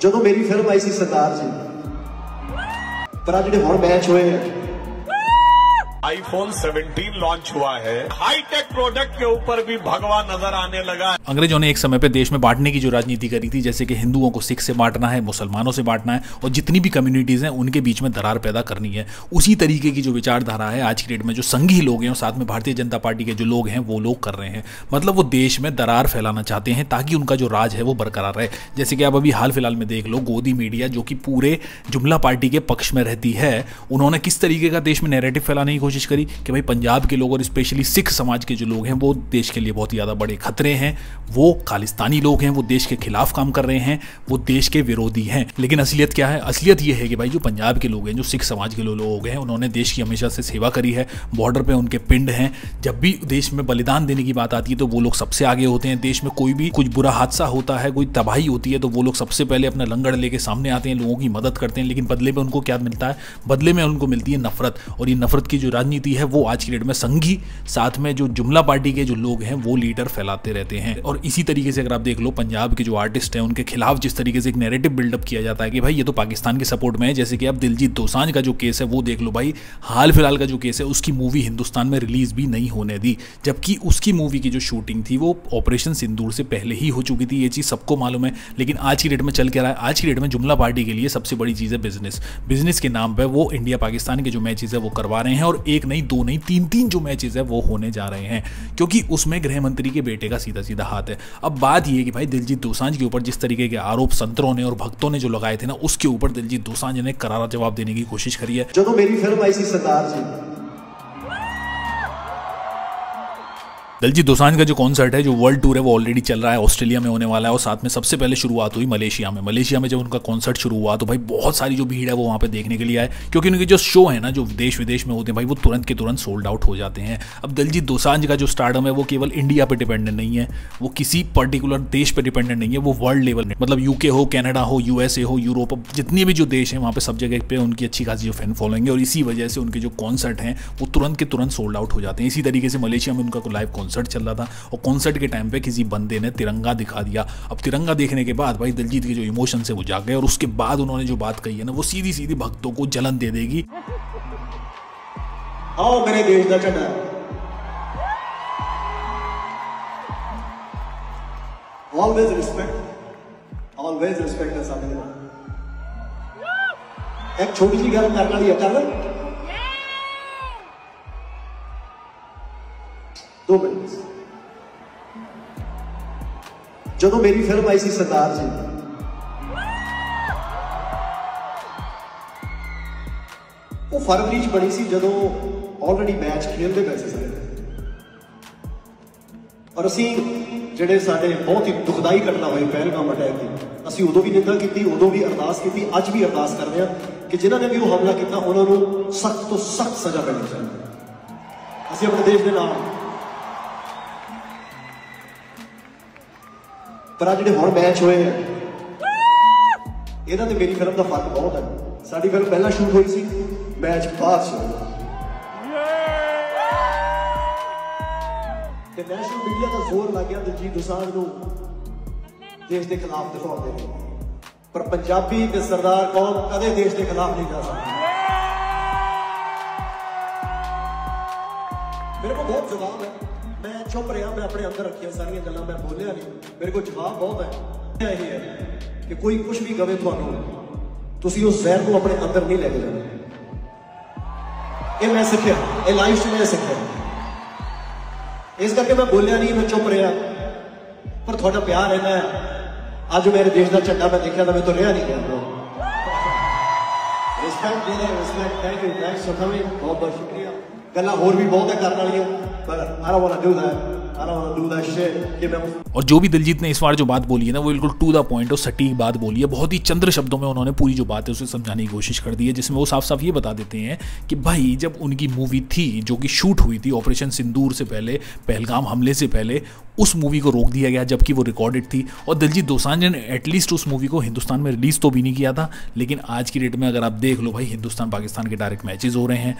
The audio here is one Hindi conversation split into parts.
ਜਦੋਂ ਮੇਰੀ ਫਿਲਮ ਆਈ ਸੀ ਸਰਦਾਰ ਜੀ, ਪਰ ਆ ਜਿਹੜੇ ਹੁਣ ਮੈਚ ਹੋਏ ਆ, iPhone 17 लॉन्च हुआ है, हाईटेक प्रोडक्ट के ऊपर भी भगवा नजर आने लगा। अंग्रेजों ने एक समय पे देश में बांटने की जो राजनीति करी थी, जैसे कि हिंदुओं को सिख से बांटना है, मुसलमानों से बांटना है और जितनी भी कम्युनिटीज हैं उनके बीच में दरार पैदा करनी है, उसी तरीके की जो विचारधारा है आज की डेट में जो संघी लोग हैं और साथ में भारतीय जनता पार्टी के जो लोग हैं वो लोग कर रहे हैं। मतलब वो देश में दरार फैलाना चाहते हैं ताकि उनका जो राज है वो बरकरार रहे। जैसे कि आप अभी हाल फिलहाल में देख लो, गोदी मीडिया जो कि पूरे जुमला पार्टी के पक्ष में रहती है, उन्होंने किस तरीके का देश में नैरेटिव फैलाने की कोशिश करी कि भाई पंजाब के लोग और स्पेशली सिख समाज के जो लोग हैं वो देश के लिए बहुत ही ज़्यादा बड़े खतरे हैं, वो खालिस्तानी लोग हैं, वो देश के खिलाफ काम कर रहे हैं, वो देश के विरोधी हैं। लेकिन असलियत क्या है? असलियत ये है कि भाई जो पंजाब के लोग हैं, जो सिख समाज के लोग हैं, उन्होंने देश की हमेशा से सेवा करी है, बॉर्डर पे उनके पिंड हैं। जब भी देश में बलिदान देने की बात आती है तो वो लोग सबसे आगे होते हैं। देश में कोई भी कुछ बुरा हादसा होता है, कोई तबाही होती है तो वो लोग सबसे पहले अपना लंगड़ लेके सामने आते हैं, लोगों की मदद करते हैं। लेकिन बदले में उनको क्या मिलता है? बदले में उनको मिलती है नफरत, और ये नफरत की जो राजनीति है वो आज की डेट में संघी साथ में जो जुमला पार्टी के जो लोग हैं वो लीडर फैलाते रहते हैं। और इसी तरीके से अगर आप देख लो, पंजाब के जो आर्टिस्ट हैं उनके खिलाफ जिस तरीके से एक नैरेटिव बिल्डअप किया जाता है कि भाई ये तो पाकिस्तान के सपोर्ट में है। जैसे कि आप दिलजीत दोसांझ का जो केस है वो देख लो भाई, हाल फिलहाल का जो केस है उसकी मूवी हिंदुस्तान में रिलीज भी नहीं होने दी, जबकि उसकी मूवी की जो शूटिंग थी वो ऑपरेशन सिंदूर से पहले ही हो चुकी थी। ये चीज़ सबको मालूम है। लेकिन आज की डेट में चल क्या रहा है? आज की डेट में जुमला पार्टी के लिए सबसे बड़ी चीज़ है बिजनेस। बिजनेस के नाम पर वो इंडिया पाकिस्तान के जो मैचेस है वो करवा रहे हैं, और एक नहीं, दो नहीं, तीन जो मैचेस है वो होने जा रहे हैं, क्योंकि उसमें गृह मंत्री के बेटे का सीधा सीधा हाथ है। अब बात यह है कि भाई दिलजीत दोसांझ के ऊपर जिस तरीके के आरोप संतरों ने और भक्तों ने जो लगाए थे ना, उसके ऊपर दिलजीत दोसांझ ने करारा जवाब देने की कोशिश करी है। ਜਦੋਂ ਮੇਰੀ ਫਿਲਮ आई सी सरदार जी, दिलजीत दोसांझ का जो कॉन्सर्ट है, जो वर्ल्ड टूर है, वो ऑलरेडी चल रहा है, ऑस्ट्रेलिया में होने वाला है, और साथ में सबसे पहले शुरुआत हुई मलेशिया में। मलेशिया में जब उनका कॉन्सर्ट शुरू हुआ तो भाई बहुत सारी जो भीड़ है वो वहाँ पे देखने के लिए आए, क्योंकि उनके जो शो है ना, जो देश विदेश में होते हैं भाई, वो तुरंत के तुरंत सोल्ड आउट हो जाते हैं। अब दिलजीत दोसांझ का जो स्टारडम है वो केवल इंडिया पर डिपेंडेंट नहीं है, वो किसी पर्टिकुलर देश पर डिपेंडेंट नहीं है, वो वर्ल्ड लेवल में, मतलब यूके हो, कनाडा हो, यूएसए हो, यूरोप, जितने भी जो देश हैं वहाँ पे सब जगह पे उनकी अच्छी खासी जो फैन फॉलोइंग है, और इसी वजह से उनके जो कॉन्सर्ट हैं वो तुरंत के तुरंत सोल्ड आउट हो जाते हैं। इसी तरीके से मलेशिया में उनका लाइव कॉन्सर्ट चल रहा था, और कॉन्सर्ट के टाइम पे किसी बंदे ने तिरंगा दिखा दिया। अब तिरंगा देखने के बाद भाई दिलजीत के जो इमोशन है वो जाग गए, और उसके बाद उन्होंने जो बात कही है ना, वो सीधी सीधी भक्तों को जलन दे देगी। आओ मेरे देश का झंडा, ऑलवेज रिस्पेक्ट है साडे नाल। एक छोटी सी गल करने वाली है, कर 2 मिनट। ਜਦੋਂ ਮੇਰੀ ਫਿਲਮ ਆਈ ਸੀ ਸਰਦਾਰ ਜੀ, ਉਹ ਫਰਵਰੀ 'ਚ ਬਣੀ ਸੀ, ਜਦੋਂ ਆਲਰੇਡੀ ਮੈਚ ਖੇਡਦੇ ਪਏ ਸੀ ਸਾਰੇ, ਔਰ ਅਸੀਂ ਜਿਹੜੇ ਸਾਡੇ ਬਹੁਤ ਹੀ ਦੁਖਦਾਈ ਘਟਨਾ ਹੋਈ ਪਹਿਲਗਾਮ ਅਟੈਕ ਦੀ, ਅਸੀਂ ਉਦੋਂ ਵੀ ਨਿੰਦਾ ਕੀਤੀ, ਉਦੋਂ ਵੀ ਅਰਦਾਸ ਕੀਤੀ, ਅੱਜ ਵੀ ਅਰਦਾਸ ਕਰਦੇ ਹਾਂ ਕਿ ਜਿਨ੍ਹਾਂ ਨੇ ਵੀ ਉਹ ਹਮਲਾ ਕੀਤਾ ਉਹਨਾਂ ਨੂੰ ਸਖਤ ਤੋਂ ਸਖਤ ਸਜ਼ਾ ਮਿਲਣੀ ਚਾਹੀਦੀ। ਅਸੀਂ ਆਪਣੇ ਦੇਸ਼ ਦੇ ਨਾਲ, पर आज जो मैच होए हैं इन्हां ते मेरी फिल्म का फर्क बहुत है। साडी फिल्म पहला शूट हुई सी, मैच बाद से नेशनल मीडिया का जोर लग गया दिलजीत दोसांझ नूं देश के खिलाफ दिखाने दे, पर पंजाबी ते सरदार कौम कदे देश के खिलाफ नहीं जा सकती। मेरे को बहुत जवाब है, मैं चुप रहा, मैं अपने अंदर रखिया सारिया गल्लां, मैं बोलिया नहीं। मेरे को जवाब बहुत है, यही है कि कोई कुछ भी कहे तुहानूं, तुसीं उस जहर को अपने अंदर नहीं लेके जाना। ये मैं सीखिया, ये लाइफ से मैं सीखिया, इस करके मैं बोलिया नहीं, मैं चुप रहा। पर थोड़ा प्यार है ना, अज मेरे देश का झंडा मैं देखा तो मैं तो रहा नहीं गया। रिस्पेक्ट दे रहे, respect, thank you, thanks for coming, बहुत बहुत शुक्रिया। गल्लां होर भी बहुत है करने वाली, पर I don't want to do that. I don't want to do that shit. और जो भी दिलजीत ने इस बार जो बात बोली है ना, वो बिल्कुल टू द पॉइंट और सटीक बात बोली है। बहुत ही चंद्र शब्दों में उन्होंने पूरी जो बात है उसे समझाने की कोशिश कर दी है, जिसमें वो साफ साफ ये बता देते हैं कि भाई जब उनकी मूवी थी जो कि शूट हुई थी ऑपरेशन सिंदूर से पहले, पहलगाम हमले से पहले, उस मूवी को रोक दिया गया जबकि वो रिकॉर्डेड थी। और दिलजीत दोसांझ ने एटलीस्ट उस मूवी को हिंदुस्तान में रिलीज तो भी नहीं किया था, लेकिन आज की डेट में अगर आप देख लो भाई, हिंदुस्तान पाकिस्तान के डायरेक्ट मैचेस हो रहे हैं।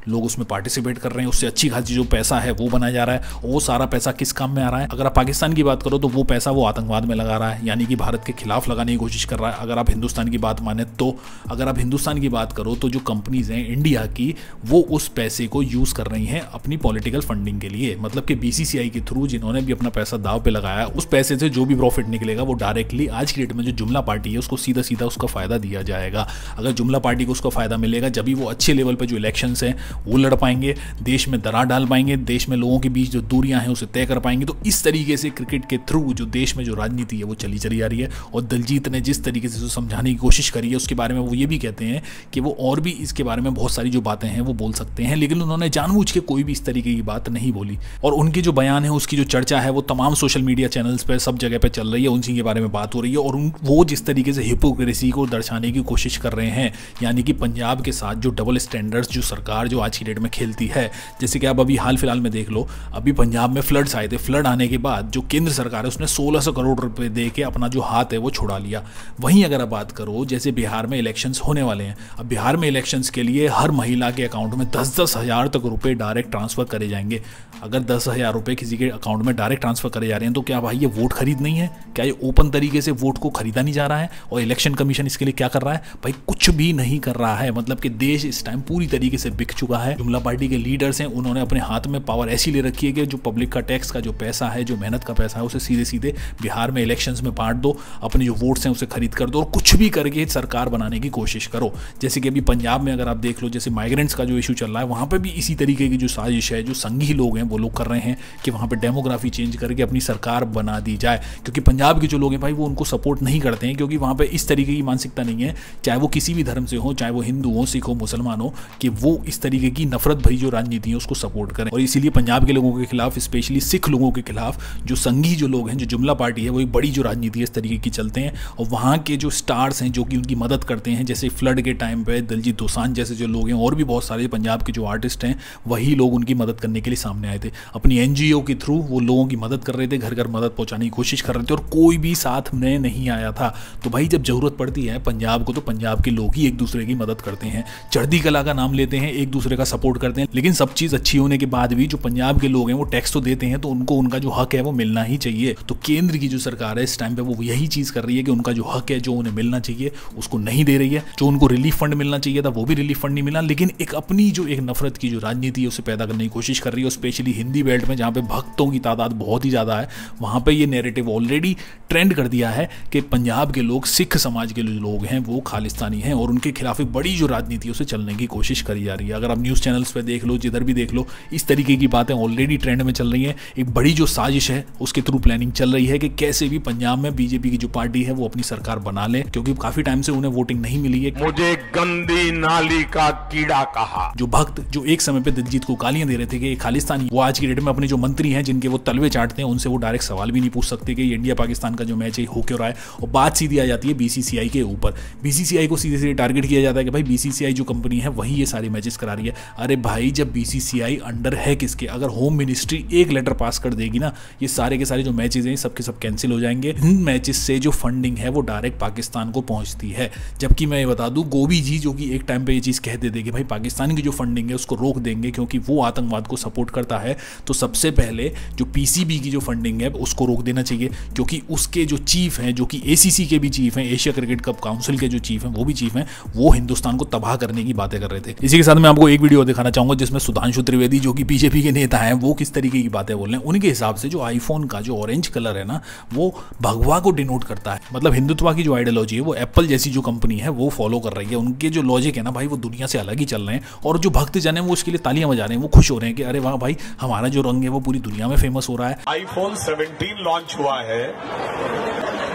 लोग उसमें पार्टिसिपेट कर रहे हैं, उससे अच्छी खासी जो पैसा है वो बनाया जा रहा है। और वो सारा पैसा किस काम में आ रहा है? अगर आप पाकिस्तान की बात करो तो वो पैसा वो आतंकवाद में लगा रहा है, यानी कि भारत के खिलाफ लगाने की कोशिश कर रहा है। अगर आप हिंदुस्तान की बात माने तो, अगर आप हिंदुस्तान की बात करो तो जो कंपनीज हैं इंडिया की, वो उस पैसे को यूज कर रही हैं अपनी पॉलिटिकल फंडिंग के लिए। मतलब कि बीसीसीआई के थ्रू जिन्होंने भी अपना पैसा दाव पे लगाया, उस पैसे से जो भी प्रॉफिट निकलेगा वो डायरेक्टली आज की डेट में जो जुमला पार्टी है उसको सीधा सीधा उसका फायदा दिया जाएगा। अगर जुमला पार्टी को उसका फायदा मिलेगा, जब भी वो अच्छे लेवल पे जो इलेक्शंस हैं वो लड़ पाएंगे, देश में दरार डाल पाएंगे, देश में लोगों के बीच जो दूरियां हैं उसे तय कर पाएंगे। तो इस तरीके से क्रिकेट के थ्रू जो देश में जो राजनीति है वो चली जा रही है। और दिलजीत ने जिस तरीके से समझाने की कोशिश करी है उसके बारे में वो ये भी कहते हैं कि वो और भी इसके बारे में बहुत सारी जो बातें हैं वो बोल सकते हैं, लेकिन उन्होंने जानबूझ के कोई भी इस तरीके की बात नहीं बोली। और उनकी जो बयान है, उसकी जो चर्चा है वो तमाम सोशल मीडिया चैनल्स पे सब जगह पे चल रही है, उनसे के बारे में बात हो रही है। और वो जिस तरीके से हिपोक्रेसी को दर्शाने की कोशिश कर रहे हैं, यानी कि पंजाब के साथ जो डबल स्टैंडर्ड्स जो सरकार जो आज की डेट में खेलती है, जैसे कि आप अभी हाल फिलहाल में देख लो, अभी पंजाब में फ्लड्स आए थे। फ्लड आने के बाद जो केंद्र सरकार है उसने 1600 करोड़ रुपए दे के अपना जो हाथ है वो छुड़ा लिया। वहीं अगर आप बात करो, जैसे बिहार में इलेक्शंस होने वाले हैं, अब बिहार में इलेक्शंस के लिए हर महिला के अकाउंट में 10-10 हज़ार तक रुपए डायरेक्ट ट्रांसफर करे जाएंगे। अगर 10,000 रुपए किसी के अकाउंट में डायरेक्ट ट्रांसफर करे जा रहे हैं तो क्या भाई ये वोट खरीद नहीं है? क्या ये ओपन तरीके से वोट को खरीदा नहीं जा रहा है? और इलेक्शन कमीशन इसके लिए क्या कर रहा है? भाई कुछ भी नहीं कर रहा है। मतलब कि देश इस टाइम पूरी तरीके से बिक चुका है। जुमला पार्टी के लीडर्स हैं, उन्होंने अपने हाथ में पावर ऐसी ले रखी है कि जो पब्लिक का टैक्स का जो पैसा है, जो मेहनत का पैसा है, उसे सीधे सीधे बिहार में इलेक्शंस में बांट दो, अपने जो वोट्स हैं उसे खरीद कर दो और कुछ भी करके सरकार बनाने की कोशिश करो। जैसे कि अभी पंजाब में अगर आप देख लो, जैसे माइग्रेंट्स का जो इशू चल रहा है, वहाँ पे भी इसी तरीके की जो साजिश है, जो संघी लोग हैं वो लोग कर रहे हैं कि वहाँ पे डेमोग्राफी चेंज करके अपनी सरकार बना दी जाए। क्योंकि पंजाब के जो लोग हैं भाई वो उनको सपोर्ट नहीं करते हैं, क्योंकि वहाँ पे इस तरीके की मानसिकता नहीं है, चाहे वो किसी भी धर्म से हो, चाहे वो हिंदू हो, सिख हो, मुसलमान हो, कि वो इस तरीके की नफरत भरी जो राजनीति है उसको सपोर्ट करें। और इसीलिए पंजाब के लोगों के खिलाफ, स्पेशली सिख लोगों के खिलाफ जो संघी जो लोग हैं, जो जुमला पार्टी है, वो एक बड़ी जो राजनीति है इस तरीके की चलते हैं। और वहाँ के जो स्टार्स हैं जो कि उनकी मदद करते हैं, जैसे फ्लड के टाइम पे दिलजीत दोसांझ जैसे जो लोग हैं, और भी बहुत सारे पंजाब के जो आर्टिस्ट हैं, वही लोग उनकी मदद करने के लिए सामने आए थे। अपनी एनजीओ के थ्रू वो लोगों की मदद कर रहे थे, घर घर मदद पहुंचाने की कोशिश कर रहे थे, और कोई भी साथ में नहीं आया था। तो भाई जब जरूरत पड़ती है पंजाब को, तो पंजाब के लोग ही एक दूसरे की मदद करते हैं, चढ़ती कला का नाम लेते हैं, एक दूसरे का सपोर्ट करते हैं। लेकिन सब चीज़ अच्छी होने के बाद भी जो पंजाब के लोग हैं वो टैक्स तो देते हैं, तो उनको उनका जो हक है वो मिलना ही चाहिए। तो केंद्र की जो सरकार है इस टाइम पे वो यही चीज़ कर रही है कि उनका जो हक है, जो उन्हें मिलना चाहिए, उसको नहीं दे रही है। जो उनको रिलीफ फंड मिलना चाहिए था वो भी रिलीफ फंड नहीं मिला, लेकिन एक अपनी जो एक नफरत की जो राजनीति है उसे पैदा करने की कोशिश कर रही है। स्पेशली हिंदी बेल्ट में जहाँ पे भक्तों की तादाद बहुत ही ज़्यादा है, वहाँ पे ये नैरेटिव ऑलरेडी ट्रेंड कर दिया है कि पंजाब के लोग, सिख समाज के जो लोग हैं वो खालिस्तानी हैं, और उनके खिलाफ एक बड़ी जो राजनीति है उसे चलने की कोशिश करी जा रही है। अगर आप न्यूज़ चैनल्स पे देख लो, जिधर भी देख लो, इस तरीके की बातें ऑलरेडी ट्रेंड में चल रही हैं। एक बड़ी जो साजिश है उसके थ्रू प्लानिंग चल रही है कि कैसे भी पंजाब में बीजेपी की जो पार्टी है वो अपनी सरकार बना ले, क्योंकि काफी टाइम से उन्हें वोटिंग नहीं मिली है। मुझे गंदी नाली का कीड़ा कहा। जो भक्त जो एक समय पे दिलजीत को गालियां दे रहे थे कि खालिस्तानी, वो आज की डेट में अपने जो मंत्री हैं जिनके वो तलवे चाटते हैं, उनसे वो डायरेक्ट सवाल भी नहीं पूछ सकते कि इंडिया पाकिस्तान का जो मैच है हो क्यों रहा है। और बात सीधी आ जाती है बीसीसीआई के ऊपर। बीसीसीआई को सीधे सीधे टारगेट किया जाता है कि भाई बीसीसीआई जो कंपनी है वही ये सारे मैचेस करा रही है। अरे भाई जब बीसीसीआई अंडर है किसके, अगर होम मिनिस्ट्री एक लेटर पास कर देगी ना, ये सारे के सारे जो मैचेस हैं सबके सब कैंसिल हो जाएंगे। इन मैचेस से जो फंडिंग है वो डायरेक्ट पाकिस्तान को पहुंचती है। जबकि मैं ये बता दूं, गोभी जी जो कि एक टाइम पे ये चीज़ कहते थे कि भाई पाकिस्तान की जो फंडिंग है उसको रोक देंगे क्योंकि वो आतंकवाद को सपोर्ट करता है, तो सबसे पहले जो पीसीबी की जो फंडिंग है उसको रोक देना चाहिए, क्योंकि उसके जो चीफ हैं, जो कि एसीसी के भी चीफ हैं, एशिया क्रिकेट कप काउंसिल के जो चीफ हैं वो भी चीफ हैं, वो हिंदुस्तान को तबाह करने की बातें कर रहे थे। इसी के साथ मैं आपको एक वीडियो दिखाना चाहूंगा जिसमें सुधांशु त्रिवेदी जो कि बीजेपी के नेता हैं वो किस तरीके की बातें बोल रहे हैं। उनके हिसाब से जो आईफोन का जो ऑरेंज कलर है ना, वो भगवा को डिनोट करता है। मतलब हिंदुत्व की जो आइडियोलॉजी है वो एप्पल जैसी जो कंपनी है वो फॉलो कर रही है। उनके जो लॉजिक है ना भाई, वो दुनिया से अलग ही चल रहे हैं, और जो भक्त जन है वो उसके लिए तालियां बजा रहे हैं, वो खुश हो रहे हैं कि अरे वाह भाई, हमारा जो रंग है वो पूरी दुनिया में फेमस हो रहा है। आईफोन 17 लॉन्च हुआ है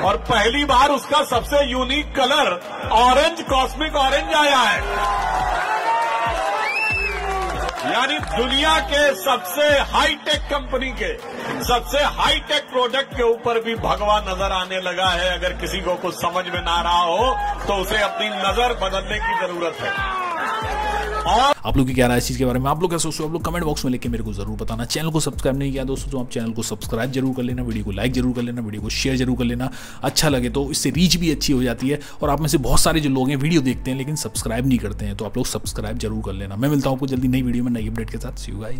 और पहली बार उसका सबसे unique colour orange, cosmic orange आया है। यानी दुनिया के सबसे हाईटेक कंपनी के सबसे हाईटेक प्रोडक्ट के ऊपर भी भगवा नजर आने लगा है। अगर किसी को कुछ समझ में ना रहा हो तो उसे अपनी नजर बदलने की जरूरत है। और आप लोग की क्या राय है इस चीज के बारे में, आप लोग क्या सोचते हो, आप लोग कमेंट बॉक्स में लिख के मेरे को जरूर बताना। चैनल को सब्सक्राइब नहीं किया दोस्तों तो आप चैनल को सब्सक्राइब जरूर कर लेना, वीडियो को लाइक जरूर कर लेना, वीडियो को शेयर जरूर कर लेना, अच्छा लगे तो इससे रीच भी अच्छी हो जाती है। और आप में से बहुत सारे जो लोग हैं वीडियो देखते हैं लेकिन सब्सक्राइब नहीं करते हैं, तो आप लोग सब्सक्राइब जरूर कर लेना। मैं मिलता हूँ आपको जल्दी नई वीडियो में नई अपडेट के साथ। सी यू गाइस।